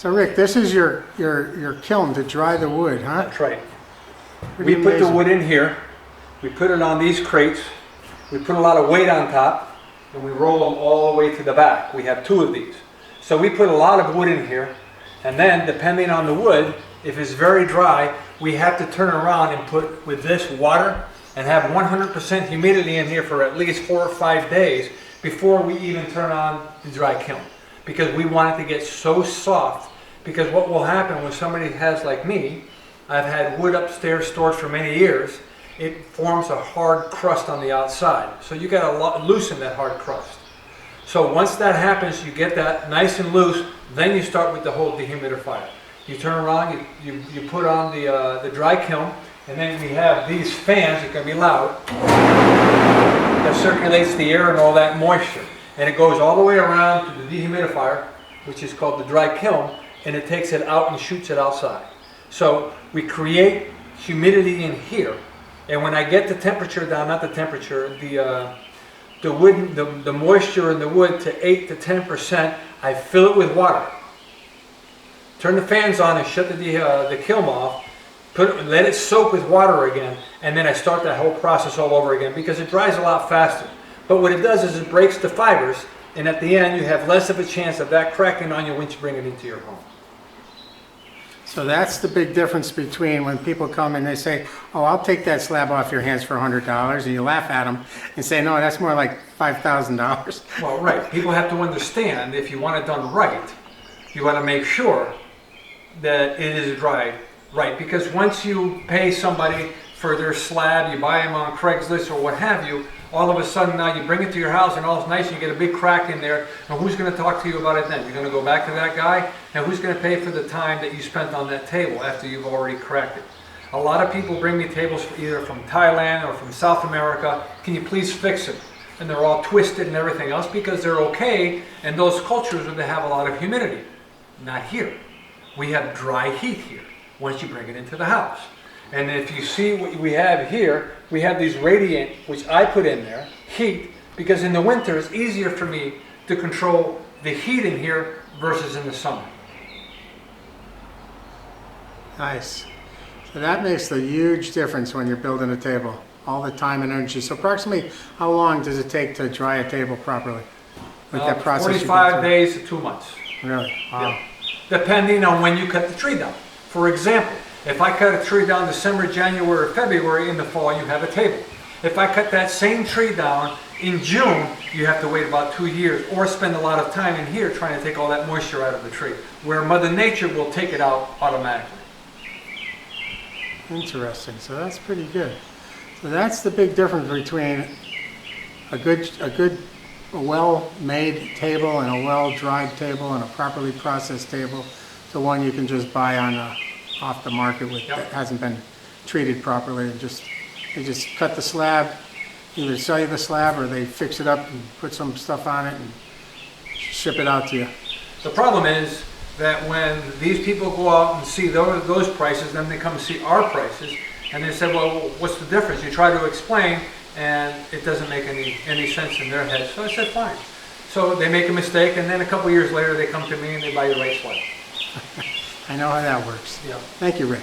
So Rick, this is your kiln to dry the wood, huh? That's right. Pretty We put the amazing. wood in here, we put it on these crates, we put a lot of weight on top, and we roll them all the way to the back. We have 2 of these. So we put a lot of wood in here, and then depending on the wood, if it's very dry, we have to turn around and put with this water and have 100% humidity in here for at least 4 or 5 days before we even turn on the dry kiln. Because we want it to get so soft. Because what will happen when somebody has, like me, I've had wood upstairs stored for many years, it forms a hard crust on the outside. So you gotta loosen that hard crust. So once that happens, you get that nice and loose, then you start with the whole dehumidifier. You turn around, you put on the dry kiln, and then we have these fans, it's gonna be loud, that circulates the air and all that moisture. And it goes all the way around to the dehumidifier, which is called the dry kiln, and it takes it out and shoots it outside. So we create humidity in here, and when I get the temperature down, not the temperature, the wood, the moisture in the wood to 8 to 10%, I fill it with water. Turn the fans on and shut the kiln off. Let it soak with water again, and then I start that whole process all over again because it dries a lot faster. But what it does is it breaks the fibers, and at the end you have less of a chance of that cracking on you once you bring it into your home. So that's the big difference between when people come and they say, oh, I'll take that slab off your hands for $100, and you laugh at them and say, no, that's more like $5,000. Well, right. People have to understand if you want it done right, you want to make sure that it is dried right. Because once you pay somebody for their slab, you buy them on Craigslist or what have you, all of a sudden now you bring it to your house and all is nice and you get a big crack in there. And who's going to talk to you about it then? You're going to go back to that guy? And who's going to pay for the time that you spent on that table after you've already cracked it? A lot of people bring me tables either from Thailand or from South America. Can you please fix it? And they're all twisted and everything else because they're okay in those cultures where they have a lot of humidity. Not here. We have dry heat here once you bring it into the house. And if you see what we have here, we have these radiant, which I put in there, heat, because in the winter it's easier for me to control the heat in here versus in the summer. Nice. So that makes a huge difference when you're building a table. All the time and energy. So approximately how long does it take to dry a table properly? With that process 45 days to 2 months. Really? Wow. Yeah. Depending on when you cut the tree down. For example, if I cut a tree down December, January, or February, in the fall you have a table. If I cut that same tree down in June, you have to wait about 2 years or spend a lot of time in here trying to take all that moisture out of the tree, where Mother Nature will take it out automatically. Interesting. So that's pretty good. So that's the big difference between a well-made table and a well-dried table and a properly processed table to one you can just buy off the market that hasn't been treated properly. And they just cut the slab, either sell you the slab or they fix it up and put some stuff on it and ship it out to you. The problem is that when these people go out and see those prices, then they come see our prices, and they say, well, what's the difference? You try to explain, and it doesn't make any sense in their head. So I said, fine. So they make a mistake, and then a couple years later, they come to me and they buy the right slab. I know how that works. Yeah. Thank you, Rick.